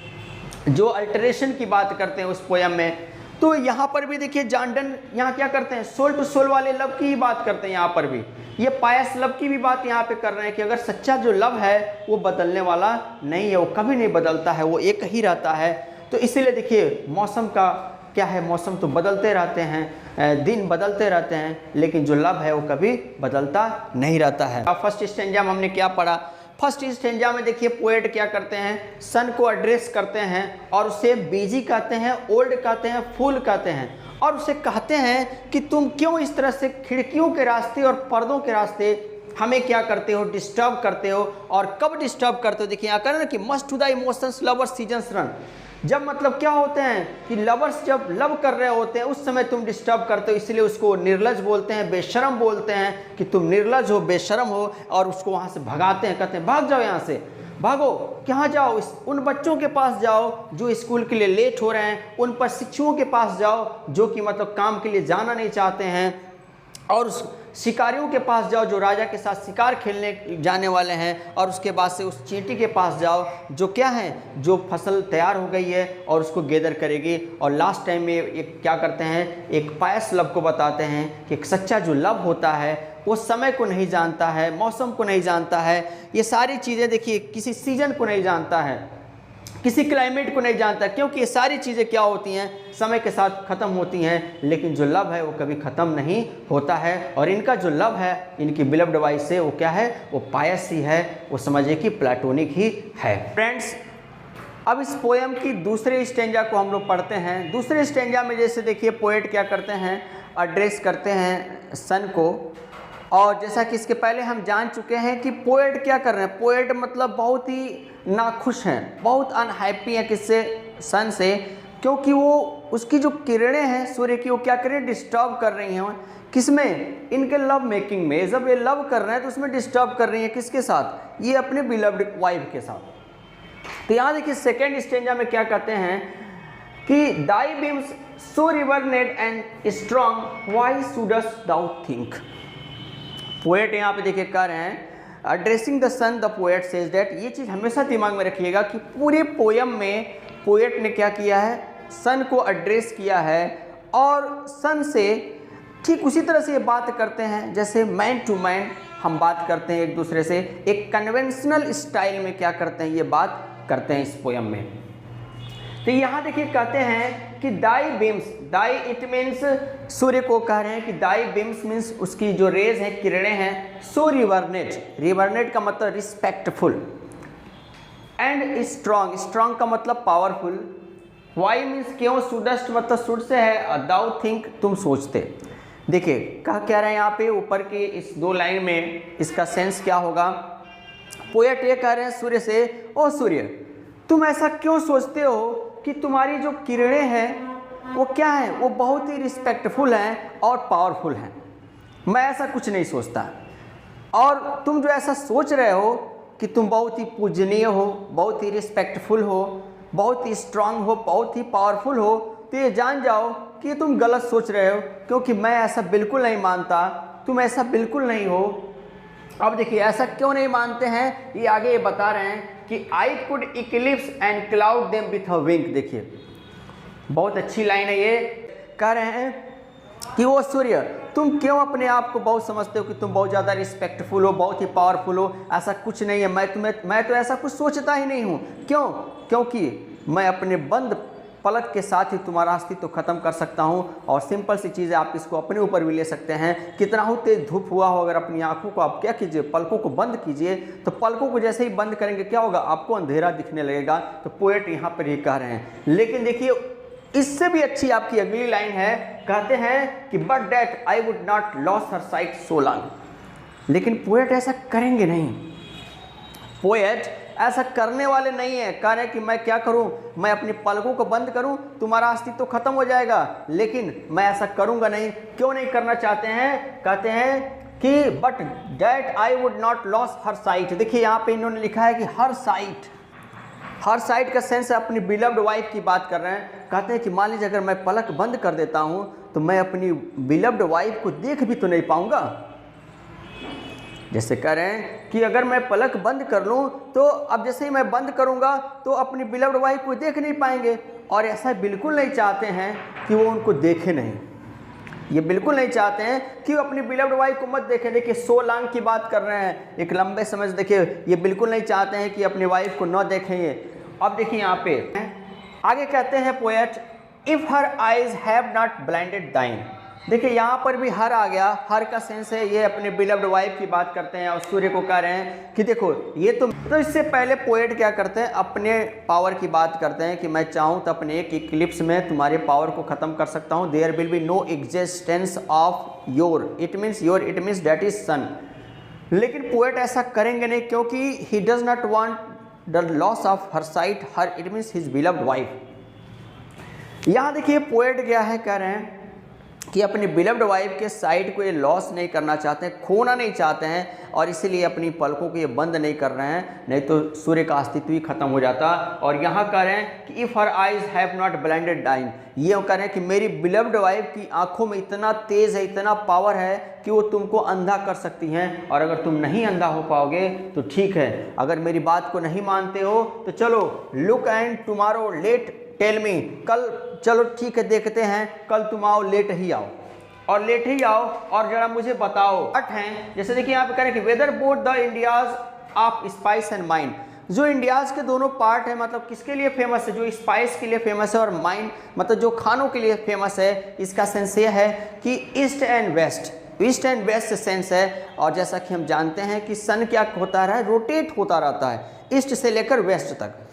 जो अल्टरेशन की बात करते हैं उस पोयम में। तो यहाँ पर भी देखिए जॉन यहाँ क्या करते हैं, सोल टू सोल वाले लव की ही बात करते हैं। यहाँ पर भी ये पायस लव की भी बात यहाँ पे कर रहे हैं कि अगर सच्चा जो लव है वो बदलने वाला नहीं है, वो कभी नहीं बदलता है, वो एक ही रहता है। तो इसीलिए देखिए मौसम का क्या है, मौसम तो बदलते रहते हैं, दिन बदलते रहते हैं, लेकिन जो लव है वो कभी बदलता नहीं रहता है। फर्स्ट स्टेंजा में हमने क्या पढ़ा, फर्स्ट स्टेंजा में देखिए पोएट क्या करते हैं, सन को एड्रेस करते हैं और उसे बीजी कहते हैं, ओल्ड कहते हैं, फूल कहते हैं, और उसे कहते हैं कि तुम क्यों इस तरह से खिड़कियों के रास्ते और पर्दों के रास्ते हमें क्या करते हो, डिस्टर्ब करते हो। और कब डिस्टर्ब करते हो, देखिए यहाँ कर ना कि must to the emotions lovers seasons run. जब मतलब क्या होते हैं कि लवर्स जब लव कर रहे होते हैं उस समय तुम डिस्टर्ब करते हो, इसलिए उसको निर्लज बोलते हैं, बेशरम बोलते हैं कि तुम निर्लज हो, बेशरम हो, और उसको वहाँ से भगाते हैं, कहते हैं भाग जाओ यहाँ से, भागो, कहाँ जाओ, उन बच्चों के पास जाओ जो स्कूल के लिए लेट हो रहे हैं, उन प्रशिक्षुओं के पास जाओ जो कि मतलब काम के लिए जाना नहीं चाहते हैं, और उस शिकारियों के पास जाओ जो राजा के साथ शिकार खेलने जाने वाले हैं, और उसके बाद से उस चींटी के पास जाओ जो क्या है, जो फसल तैयार हो गई है और उसको गैदर करेगी। और लास्ट टाइम में एक क्या करते हैं, एक पायस लव को बताते हैं कि एक सच्चा जो लव होता है वो समय को नहीं जानता है, मौसम को नहीं जानता है, ये सारी चीज़ें देखिए किसी सीजन को नहीं जानता है, किसी क्लाइमेट को नहीं जानता, क्योंकि ये सारी चीज़ें क्या होती हैं, समय के साथ ख़त्म होती हैं, लेकिन जो लव है वो कभी ख़त्म नहीं होता है। और इनका जो लव है इनकी बिलव्ड वाइफ से वो क्या है, वो पायस ही है, वो समझिए कि प्लेटोनिक ही है। फ्रेंड्स, अब इस पोएम की दूसरे स्टेंजा को हम लोग पढ़ते हैं। दूसरे स्टेंजा में जैसे देखिए पोएट क्या करते हैं, एड्रेस करते हैं सन को, और जैसा कि इसके पहले हम जान चुके हैं कि पोएट क्या कर रहे हैं, पोएट मतलब बहुत ही नाखुश हैं, बहुत अनहैप्पी हैं किससे, सन से, क्योंकि वो उसकी जो किरणें हैं सूर्य की वो क्या कर रही हैं, डिस्टर्ब कर रही हैं किसमें, इनके लव मेकिंग में। जब ये लव कर रहे हैं तो उसमें डिस्टर्ब कर रही हैं किसके साथ, ये अपने बिलव्ड वाइफ के साथ। तो यहाँ देखिए सेकेंड स्टेंजा में क्या कहते हैं कि thy beams so reverend and strong why shouldst thou think. Poet यहाँ पे देखिए कह रहे हैं addressing the sun, the poet says that, ये चीज़ हमेशा दिमाग में रखिएगा कि पूरे पोयम में पोएट ने क्या किया है, सन को एड्रेस किया है, और सन से ठीक उसी तरह से ये बात करते हैं जैसे मैन टू मैन हम बात करते हैं एक दूसरे से, एक कन्वेंशनल स्टाइल में क्या करते हैं, ये बात करते हैं इस पोयम में। तो यहाँ देखिए कहते हैं कि thy beams, Dai it means सूर्य को कह रहे हैं कि दाई बीम्स मीन्स उसकी जो रेज हैं, किरणें हैं, सो रिवर्नेट, रिवर्नेट का मतलब रिस्पेक्टफुल, एंड स्ट्रॉन्ग, स्ट्रॉन्ग का मतलब पावरफुल, वाई मीन्स क्यों, सुडस्ट मतलब सुड से है, दाउ थिंक तुम सोचते। देखिए कहा क्या रहे हैं यहाँ पे ऊपर की इस दो लाइन में, इसका सेंस क्या होगा, पोएट ये कह रहे हैं सूर्य से, ओ सूर्य तुम ऐसा क्यों सोचते हो कि तुम्हारी जो किरणें हैं वो क्या है, वो बहुत ही रिस्पेक्टफुल हैं और पावरफुल हैं, मैं ऐसा कुछ नहीं सोचता। और तुम जो ऐसा सोच रहे हो कि तुम बहुत ही पूजनीय हो, बहुत ही रिस्पेक्टफुल हो, बहुत ही स्ट्रांग हो, बहुत ही पावरफुल हो, तो ये जान जाओ कि तुम गलत सोच रहे हो, क्योंकि मैं ऐसा बिल्कुल नहीं मानता, तुम ऐसा बिल्कुल नहीं हो। अब देखिए ऐसा क्यों नहीं मानते हैं, ये आगे ये बता रहे हैं कि I could eclipse and cloud them with a wink. देखिए बहुत अच्छी लाइन है, ये कह रहे हैं कि वो सूर्य तुम क्यों अपने आप को बहुत समझते हो कि तुम बहुत ज़्यादा रिस्पेक्टफुल हो, बहुत ही पावरफुल हो, ऐसा कुछ नहीं है, मैं तो ऐसा कुछ सोचता ही नहीं हूँ। क्यों, क्योंकि मैं अपने बंद पलक के साथ ही तुम्हारा अस्तित्व खत्म कर सकता हूँ। और सिंपल सी चीज़ है, आप इसको अपने ऊपर भी ले सकते हैं, कितना हो तेज धूप हुआ हो, अगर अपनी आंखों को आप क्या कीजिए, पलकों को बंद कीजिए, तो पलकों को जैसे ही बंद करेंगे क्या होगा, आपको अंधेरा दिखने लगेगा। तो पोएट यहाँ पर ये कह रहे हैं। लेकिन देखिए इससे भी अच्छी आपकी अगली लाइन है, कहते हैं कि but that I would not loss her site so long. लेकिन पोएट ऐसा करेंगे नहीं, पोएट ऐसा करने वाले नहीं है। कह रहे हैं कि मैं क्या करूं, मैं अपनी पलकों को बंद करूं, तुम्हारा अस्तित्व खत्म हो जाएगा, लेकिन मैं ऐसा करूंगा नहीं। क्यों नहीं करना चाहते हैं, कहते हैं कि but that I would not loss her site. देखिए यहाँ पे इन्होंने लिखा है कि हर साइट, हर साइट का सेंस अपनी बिलव्ड वाइफ की बात कर रहे हैं। कहते हैं कि मान लीजिए अगर मैं पलक बंद कर देता हूं तो मैं अपनी बिलव्ड वाइफ को देख भी तो नहीं पाऊंगा। जैसे कह रहे हैं कि अगर मैं पलक बंद कर लूं तो अब जैसे ही मैं बंद करूंगा तो अपनी बिलव्ड वाइफ को देख नहीं पाएंगे। और ऐसा बिल्कुल नहीं चाहते हैं कि वो उनको देखे नहीं, ये बिल्कुल नहीं चाहते हैं कि वो अपनी बिलव्ड वाइफ को मत देखें। देखिए 100 लांग की बात कर रहे हैं, एक लंबे समय से। देखिए ये बिल्कुल नहीं चाहते हैं कि अपनी वाइफ को न देखें ये। अब देखिए यहाँ पे आगे कहते हैं poet, if her eyes have not blinded दाइन। देखिए यहाँ पर भी हर आ गया, हर का सेंस है ये अपने बिलव्ड वाइफ की बात करते हैं और सूर्य को कह रहे हैं कि देखो ये तो इससे पहले पोएट क्या करते हैं, अपने पावर की बात करते हैं कि मैं चाहूँ तो अपने एक इक्लिप्स में तुम्हारे पावर को ख़त्म कर सकता हूँ। There will be no existence of your, it means your, it means that is sun. लेकिन पोएट ऐसा करेंगे नहीं, क्योंकि he does not want the loss of her sight her, it means his beloved wife. यहाँ देखिए poet क्या है, कह रहे हैं कि अपनी बिलव्ड वाइफ के साइड को ये लॉस नहीं करना चाहते हैं, खोना नहीं चाहते हैं, और इसीलिए अपनी पलकों को ये बंद नहीं कर रहे हैं, नहीं तो सूर्य का अस्तित्व ही खत्म हो जाता। और यहाँ कह रहे हैं कि if her eyes have not blinded thine, ये कह रहे हैं कि मेरी बिलव्ड वाइफ की आंखों में इतना तेज़ है, इतना पावर है कि वो तुमको अंधा कर सकती हैं, और अगर तुम नहीं अंधा हो पाओगे तो ठीक है, अगर मेरी बात को नहीं मानते हो तो चलो look and tomorrow late tell me, कल चलो ठीक है देखते हैं, कल तुम आओ, लेट ही आओ, और लेट ही आओ और जरा मुझे बताओ अट हैं। जैसे देखिए यहाँ पे कह रहे हैं कि whether both the Indias of spice and mine, जो इंडियाज़ के दोनों पार्ट है, मतलब किसके लिए फेमस है, जो स्पाइस के लिए फेमस है, और माइंड मतलब जो खानों के लिए फेमस है। इसका सेंस ये है कि east and west, east and west sense है। और जैसा कि हम जानते हैं कि सन क्या होता है, रोटेट होता रहता है ईस्ट से लेकर वेस्ट तक।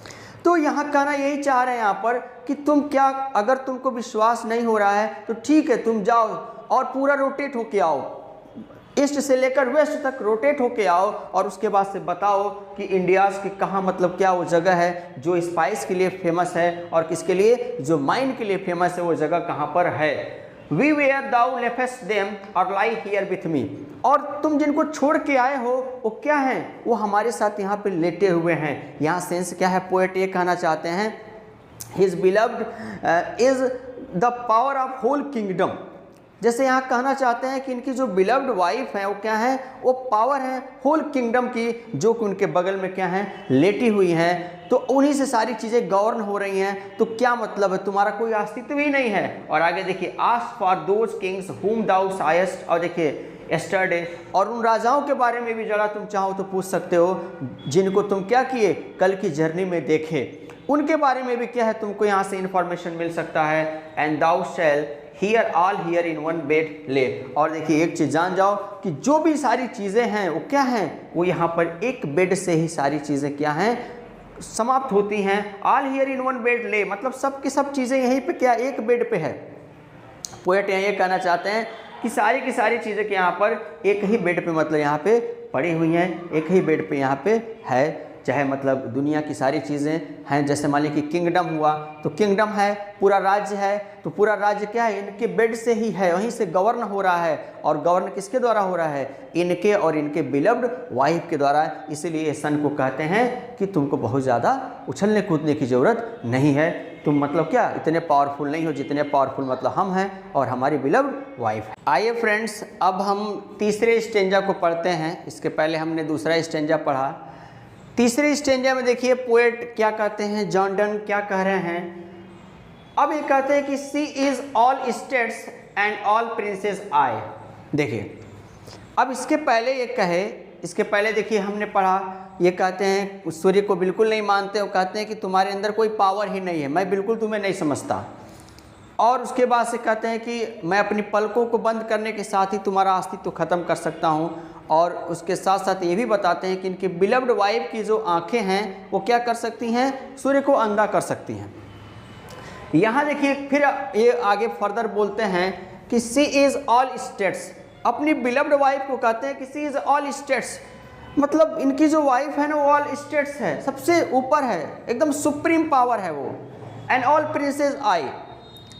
तो यहाँ कहना यही चाह रहे हैं यहाँ पर कि तुम क्या, अगर तुमको विश्वास नहीं हो रहा है तो ठीक है, तुम जाओ और पूरा रोटेट होके आओ, ईस्ट से लेकर वेस्ट तक रोटेट होके आओ, और उसके बाद से बताओ कि इंडियाज़ की कहाँ, मतलब क्या वो जगह है जो स्पाइस के लिए फेमस है, और किसके लिए, जो माइंड के लिए फेमस है, वो जगह कहाँ पर है। वी वेयर दाउ लेफेस्ट देम और लाई हियर विथ मी, और तुम जिनको छोड़ के आए हो वो क्या हैं, वो हमारे साथ यहाँ पे लेटे हुए हैं। यहाँ सेंस क्या है, पोएट ये कहना चाहते हैं his beloved is the power of whole kingdom. जैसे यहाँ कहना चाहते हैं कि इनकी जो बिलव्ड वाइफ है वो क्या है, वो पावर है होल किंगडम की, जो कि उनके बगल में क्या है, लेटी हुई हैं, तो उन्हीं से सारी चीज़ें गवर्न हो रही हैं। तो क्या मतलब है, तुम्हारा कोई अस्तित्व ही नहीं है। और आगे देखिए आस्क फॉर दोज किंग्स हुम दाउ सायस्ट, और देखिए एस्टरडे, और उन राजाओं के बारे में भी जरा तुम चाहो तो पूछ सकते हो जिनको तुम क्या किए, कल की जर्नी में देखे, उनके बारे में भी क्या है, तुमको यहाँ से इंफॉर्मेशन मिल सकता है। And thou shall hear all here in one bed lay, और देखिए एक चीज़ जान जाओ कि जो भी सारी चीज़ें हैं वो क्या हैं, वो यहाँ पर एक बेड से ही सारी चीज़ें क्या हैं, समाप्त होती हैं। All here in one bed ले, मतलब सब की सब चीज़ें यहीं पे क्या, एक बेड पे है। पोएट यहाँ ये कहना चाहते हैं कि सारी की सारी चीज़ें के यहाँ पर एक ही बेड पे, मतलब यहाँ पे पड़ी हुई हैं, एक ही बेड पे यहाँ पे है। चाहे मतलब दुनिया की सारी चीज़ें हैं, जैसे मान लीजिए कि किंगडम हुआ तो किंगडम है, पूरा राज्य है, तो पूरा राज्य क्या है, इनके बेड से ही है, वहीं से गवर्न हो रहा है। और गवर्न किसके द्वारा हो रहा है, इनके और इनके बिलव्ड वाइफ के द्वारा। इसीलिए सन को कहते हैं कि तुमको बहुत ज़्यादा उछलने कूदने की ज़रूरत नहीं है, तुम मतलब क्या इतने पावरफुल नहीं हो जितने पावरफुल मतलब हम हैं और हमारी बिलव्ड वाइफ है। आइए फ्रेंड्स, अब हम तीसरे स्टेंजा को पढ़ते हैं। इसके पहले हमने दूसरा स्टेंजा पढ़ा। तीसरे स्टेंजा में देखिए पोएट क्या कहते हैं, जॉन डन क्या कह रहे हैं। अब ये कहते हैं कि she is all states and all princes I. देखिए अब इसके पहले ये कहे, इसके पहले देखिए हमने पढ़ा, ये कहते हैं सूर्य को बिल्कुल नहीं मानते, वो कहते हैं कि तुम्हारे अंदर कोई पावर ही नहीं है, मैं बिल्कुल तुम्हें नहीं समझता। और उसके बाद से कहते हैं कि मैं अपनी पलकों को बंद करने के साथ ही तुम्हारा अस्तित्व ख़त्म कर सकता हूँ। और उसके साथ साथ ये भी बताते हैं कि इनकी बिलव्ड वाइफ की जो आंखें हैं वो क्या कर सकती हैं, सूर्य को अंधा कर सकती हैं। यहाँ देखिए फिर ये आगे फर्दर बोलते हैं कि सी इज़ ऑल स्टेट्स, अपनी बिलव्ड वाइफ को कहते हैं कि सी इज़ ऑल स्टेट्स, मतलब इनकी जो वाइफ है ना वो ऑल स्टेट्स है, सबसे ऊपर है, एकदम सुप्रीम पावर है वो। एंड ऑल प्रिंसेस आई,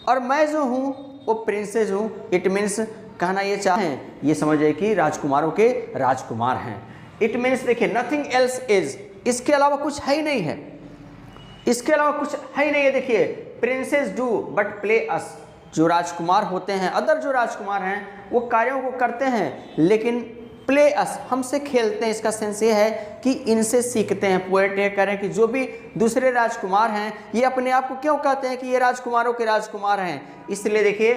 और मैं जो हूँ वो प्रिंसेस हूँ। इट मीन्स कहना ये चाहें, ये समझिए कि राजकुमारों के राजकुमार हैं। इट मीन्स देखिए नथिंग एल्स इज, इसके अलावा कुछ है ही नहीं है, इसके अलावा कुछ है ही नहीं है। देखिए प्रिंसेस डू बट प्ले अस, जो राजकुमार होते हैं, अदर जो राजकुमार हैं वो कार्यों को करते हैं लेकिन प्ले अस, हमसे खेलते हैं। इसका सेंस ये है कि इनसे सीखते हैं। पोएट ये कह रहे हैं कि जो भी दूसरे राजकुमार हैं ये अपने आप को क्यों कहते हैं कि ये राजकुमारों के राजकुमार हैं, इसलिए देखिए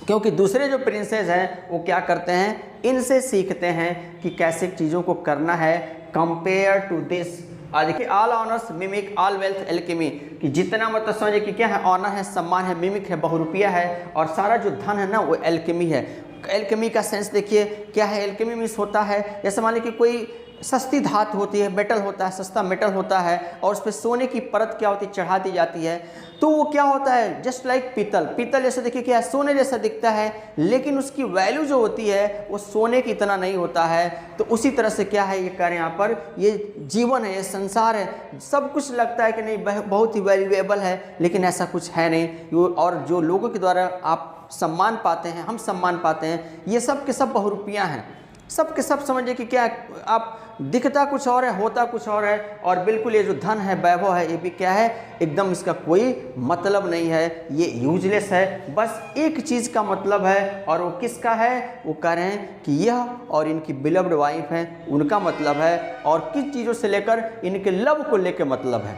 क्योंकि दूसरे जो प्रिंसेस हैं वो क्या करते हैं, इनसे सीखते हैं कि कैसे चीज़ों को करना है। कंपेयर टू दिस, देखिए all honours mimic all wealth alchemy, कि जितना मतलब समझिए कि क्या है, ऑनर है, सम्मान है, मिमिक है, बहुरूपिया है, और सारा जो धन है ना वो एल्केमी है। एल्केमी का सेंस देखिए क्या है। एल्केमी मीन्स होता है जैसे मान लीजिए कि कोई सस्ती धातु होती है, मेटल होता है, सस्ता मेटल होता है और उस पर सोने की परत क्या होती है, चढ़ा दी जाती है, तो वो क्या होता है जस्ट लाइक पीतल। पीतल जैसे देखिए क्या है, सोने जैसा दिखता है, लेकिन उसकी वैल्यू जो होती है वो सोने की इतना नहीं होता है। तो उसी तरह से क्या है ये कह रहे हैं यहाँ पर, ये जीवन है, ये संसार है, सब कुछ लगता है कि नहीं बहुत ही वैल्यूएबल है, लेकिन ऐसा कुछ है नहीं। और जो लोगों के द्वारा आप सम्मान पाते हैं, हम सम्मान पाते हैं, ये सब के सब बहुरूपियाँ हैं, सब के सब समझिए कि क्या आप दिखता कुछ और है, होता कुछ और है। और बिल्कुल ये जो धन है, वैभव है, ये भी क्या है, एकदम इसका कोई मतलब नहीं है, ये यूजलेस है। बस एक चीज़ का मतलब है, और वो किसका है, वो कह रहे हैं कि यह और इनकी बिलव्ड वाइफ है, उनका मतलब है, और किस चीज़ों से लेकर, इनके लव को लेकर मतलब है।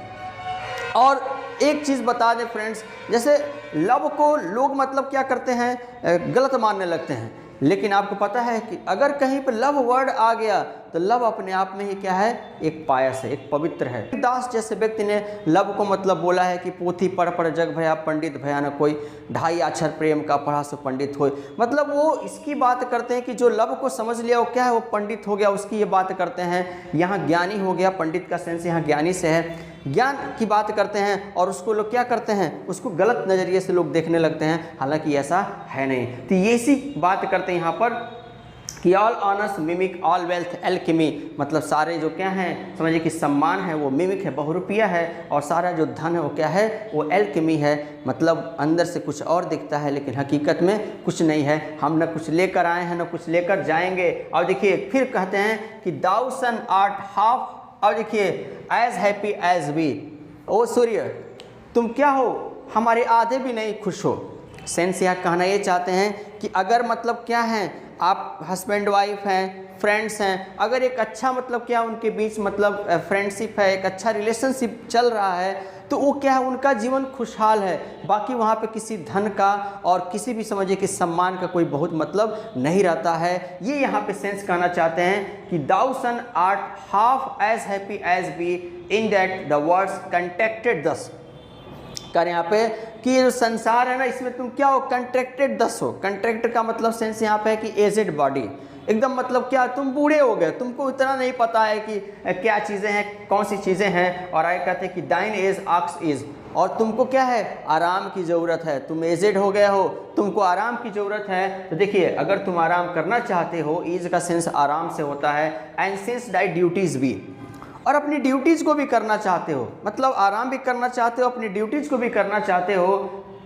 और एक चीज़ बता दें फ्रेंड्स, जैसे लव को लोग मतलब क्या करते हैं, गलत मानने लगते हैं, लेकिन आपको पता है कि अगर कहीं पर लव वर्ड आ गया तो लव अपने आप में ही क्या है, एक पायस है, एक पवित्र है। दास जैसे व्यक्ति ने लव को मतलब बोला है कि पोथी पढ़ पढ़ जग भया पंडित भया न कोई, 2.5 अक्षर प्रेम का पढ़ा सो पंडित होए। मतलब वो इसकी बात करते हैं कि जो लव को समझ लिया वो क्या है, वो पंडित हो गया, उसकी ये बात करते हैं। यहाँ ज्ञानी हो गया, पंडित का सेंस यहाँ ज्ञानी से है, ज्ञान की बात करते हैं, और उसको लोग क्या करते हैं, उसको गलत नज़रिए से लोग देखने लगते हैं, हालांकि ऐसा है नहीं। तो ये सी बात करते हैं यहाँ पर कि all honours mimic all wealth alchemy, मतलब सारे जो क्या हैं, समझिए कि सम्मान है वो मिमिक है, बहुरूपिया है, और सारा जो धन है वो क्या है, वो एल्केमी है, मतलब अंदर से कुछ और दिखता है लेकिन हकीकत में कुछ नहीं है। हम न कुछ लेकर आए हैं न कुछ लेकर जाएंगे। और देखिए फिर कहते हैं कि दाउ सन आर्ट हाफ, और देखिए एज हैप्पी एज वी, ओ सूर्य तुम क्या हो, हमारे आधे भी नहीं खुश हो। सेंस यहाँ कहना ये चाहते हैं कि अगर मतलब क्या है, आप हस्बैंड वाइफ हैं, फ्रेंड्स हैं, अगर एक अच्छा मतलब क्या उनके बीच मतलब फ्रेंडशिप है, एक अच्छा रिलेशनशिप चल रहा है, तो वो क्या है, उनका जीवन खुशहाल है। बाकी वहाँ पे किसी धन का और किसी भी समझिए कि सम्मान का कोई बहुत मतलब नहीं रहता है। ये यहाँ पे सेंस कहना चाहते हैं कि thou sun art half as happy as we in that the words contracted thus, कर यहाँ पे कि ये जो संसार है ना, इसमें तुम क्या हो, कंट्रैक्टेड दस हो। कंट्रैक्ट का मतलब सेंस यहाँ पे है कि एजेड बॉडी, एकदम मतलब क्या, तुम बूढ़े हो गए, तुमको इतना नहीं पता है कि क्या चीज़ें हैं, कौन सी चीज़ें हैं। और आगे कहते हैं कि डाइन एज आक्स इज, और तुमको क्या है, आराम की ज़रूरत है, तुम एजेड हो गए हो, तुमको आराम की ज़रूरत है। तो देखिए अगर तुम आराम करना चाहते हो, ईज का सेंस आराम से होता है, एंड सिंस डाई ड्यूटीज़ भी, और अपनी ड्यूटीज़ को भी करना चाहते हो, मतलब आराम भी करना चाहते हो, अपनी ड्यूटीज़ को भी करना चाहते हो,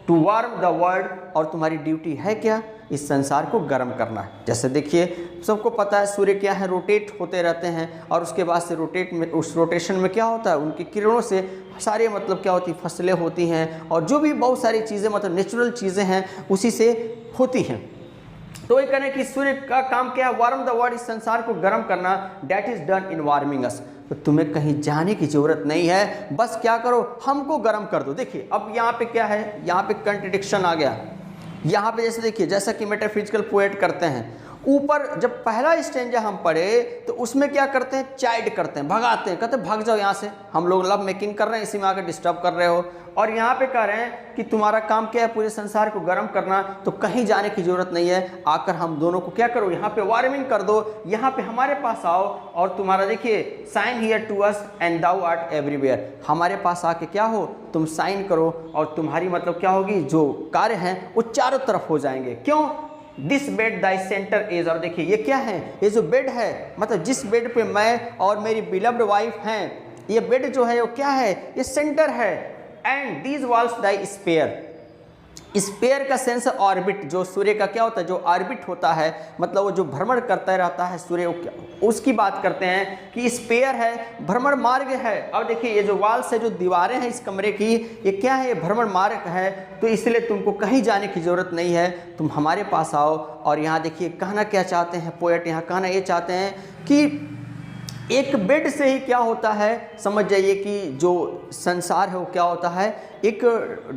टू वार्म द वर्ल्ड, और तुम्हारी ड्यूटी है क्या, इस संसार को गर्म करना है। जैसे देखिए सबको पता है सूर्य क्या है, रोटेट होते रहते हैं, और उसके बाद से रोटेट में, उस रोटेशन में क्या होता है, उनकी किरणों से सारे मतलब क्या होती, फसलें होती हैं, और जो भी बहुत सारी चीज़ें मतलब नेचुरल चीज़ें हैं उसी से होती हैं। तो ये कहने कि सूर्य का काम क्या है, वार्म द वर्ल्ड, इस संसार को गर्म करना, that is done in warming us. तो तुम्हें कहीं जाने की जरूरत नहीं है, बस क्या करो, हमको गर्म कर दो। देखिए अब यहाँ पे क्या है, यहाँ पे कंट्रडिक्शन आ गया। यहाँ पे जैसे देखिए, जैसा कि मेटाफिजिकल पोएट करते हैं, ऊपर जब पहला स्टेंजा हम पढ़े तो उसमें क्या करते हैं, चाइड करते हैं, भगाते हैं, कहते हैं भाग जाओ यहाँ से, हम लोग लव मेकिंग कर रहे हैं, इसी में आकर डिस्टर्ब कर रहे हो। और यहाँ पे कह रहे हैं कि तुम्हारा काम क्या है, पूरे संसार को गर्म करना, तो कहीं जाने की जरूरत नहीं है, आकर हम दोनों को क्या करो, यहाँ पे वार्मिंग कर दो, यहाँ पे हमारे पास आओ, और तुम्हारा देखिए shine here to us and thou art everywhere, हमारे पास आके क्या हो, तुम साइन करो, और तुम्हारी मतलब क्या होगी, जो कार्य हैं वो चारों तरफ हो जाएंगे। क्यों, this bed Dai centre is, और देखिए ये क्या है, ये जो बेड है, मतलब जिस बेड पे मैं और मेरी बिलव्ड वाइफ हैं, ये बेड जो है वो क्या है, ये सेंटर है। And these walls thy sphere, sphere का सेंस ऑर्बिट, जो सूर्य का क्या होता है, जो ऑर्बिट होता है, मतलब वो जो भ्रमण करता रहता है सूर्य, उसकी बात करते हैं कि स्पेयर है, भ्रमण मार्ग है। अब देखिए ये जो वॉल्स है, जो दीवारें हैं इस कमरे की, ये क्या है, ये भ्रमण मार्ग है, तो इसलिए तुमको कहीं जाने की जरूरत नहीं है, तुम हमारे पास आओ। और यहाँ देखिए कहना क्या चाहते हैं पोएट, यहाँ कहना ये चाहते हैं कि एक बेड से ही क्या होता है, समझ जाइए कि जो संसार है वो क्या होता है, एक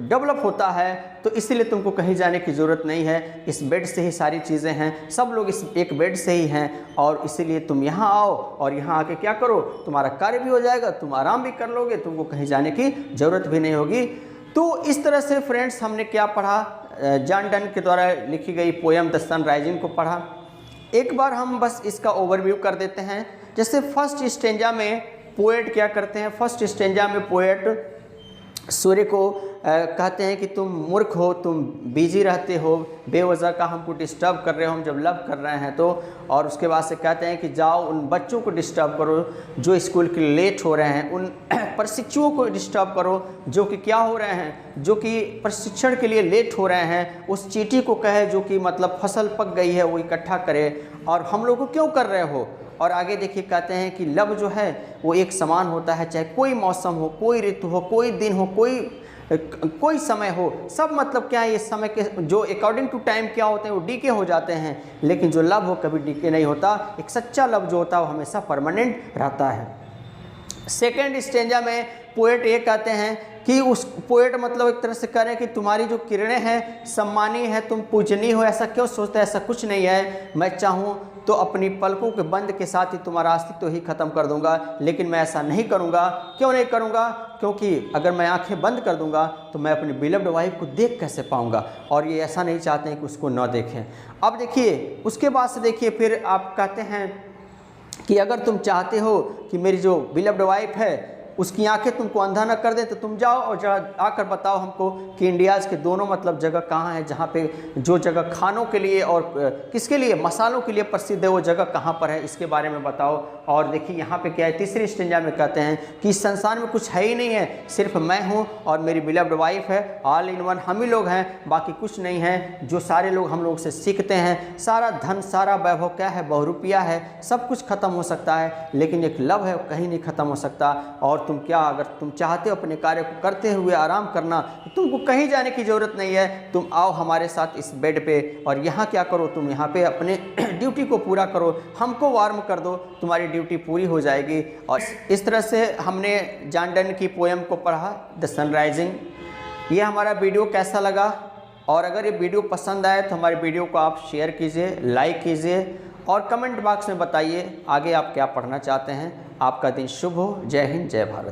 डेवलप होता है, तो इसीलिए तुमको कहीं जाने की ज़रूरत नहीं है, इस बेड से ही सारी चीज़ें हैं, सब लोग इस एक बेड से ही हैं, और इसीलिए तुम यहाँ आओ, और यहाँ आके क्या करो, तुम्हारा कार्य भी हो जाएगा, तुम आराम भी कर लोगे, तुमको कहीं जाने की ज़रूरत भी नहीं होगी। तो इस तरह से फ्रेंड्स हमने क्या पढ़ा, जॉन डन के द्वारा लिखी गई पोयम द सनराइजिंग को पढ़ा। एक बार हम बस इसका ओवरव्यू कर देते हैं। जैसे फर्स्ट स्टेंजा में पोएट क्या करते हैं, फर्स्ट स्टेंजा में पोएट सूर्य को कहते हैं कि तुम मूर्ख हो, तुम बिजी रहते हो, बेवजह का हमको डिस्टर्ब कर रहे हो हम जब लव कर रहे हैं तो। और उसके बाद से कहते हैं कि जाओ उन बच्चों को डिस्टर्ब करो जो स्कूल के लिए लेट हो रहे हैं, उन प्रशिक्षुओं को डिस्टर्ब करो जो कि क्या हो रहे हैं, जो कि प्रशिक्षण के लिए लेट हो रहे हैं। उस चींटी को कहे जो कि मतलब फसल पक गई है वो इकट्ठा करे, और हम लोग को क्यों कर रहे हो। और आगे देखिए कहते हैं कि लव जो है वो एक समान होता है, चाहे कोई मौसम हो, कोई ऋतु हो, कोई दिन हो, कोई समय हो, सब मतलब क्या है ये समय के जो अकॉर्डिंग टू टाइम क्या होते हैं वो डीके हो जाते हैं, लेकिन जो लव हो कभी डीके नहीं होता। एक सच्चा लव जो होता है वो हमेशा परमानेंट रहता है। सेकेंड स्टेंजा में पोएट ये कहते हैं कि उस पोएट मतलब एक तरह से कह रहे हैं कि तुम्हारी जो किरणें हैं सम्मानीय है, तुम पूजनीय हो, ऐसा क्यों सोचते हैं, ऐसा कुछ नहीं है। मैं चाहूँ तो अपनी पलकों के बंद के साथ ही तुम्हारा अस्तित्व ही खत्म कर दूंगा, लेकिन मैं ऐसा नहीं करूंगा। क्यों नहीं करूंगा? क्योंकि अगर मैं आंखें बंद कर दूंगा तो मैं अपनी बिलव्ड वाइफ को देख कैसे पाऊंगा, और ये ऐसा नहीं चाहते हैं कि उसको न देखें। अब देखिए उसके बाद से देखिए फिर आप कहते हैं कि अगर तुम चाहते हो कि मेरी जो बिलव्ड वाइफ है उसकी आंखें तुमको अंधा न कर दे तो तुम जाओ और आकर बताओ हमको कि इंडियाज़ के दोनों मतलब जगह कहाँ है, जहाँ पे जो जगह खानों के लिए और किसके लिए मसालों के लिए प्रसिद्ध है वो जगह कहाँ पर है, इसके बारे में बताओ। और देखिए यहाँ पे क्या है, तीसरी स्टेंजा में कहते हैं कि इस संसार में कुछ है ही नहीं है, सिर्फ मैं हूँ और मेरी बिलव्ड वाइफ है, ऑल इन वन हम ही लोग हैं, बाकी कुछ नहीं है। जो सारे लोग हम लोग से सीखते हैं, सारा धन सारा वैभव क्या है, बहुरूपिया है, सब कुछ खत्म हो सकता है, लेकिन एक लव है कहीं नहीं खत्म हो सकता। और तुम क्या, अगर तुम चाहते हो अपने कार्य को करते हुए आराम करना तो तुमको कहीं जाने की ज़रूरत नहीं है, तुम आओ हमारे साथ इस बेड पे और यहाँ क्या करो, तुम यहाँ पे अपने ड्यूटी को पूरा करो, हमको वार्म कर दो, तुम्हारी ड्यूटी पूरी हो जाएगी। और इस तरह से हमने जॉन डन की पोएम को पढ़ा द सनराइजिंग। ये हमारा वीडियो कैसा लगा, और अगर ये वीडियो पसंद आए तो हमारे वीडियो को आप शेयर कीजिए, लाइक कीजिए और कमेंट बॉक्स में बताइए आगे आप क्या पढ़ना चाहते हैं। आपका दिन शुभ हो। जय हिंद, जय भारत।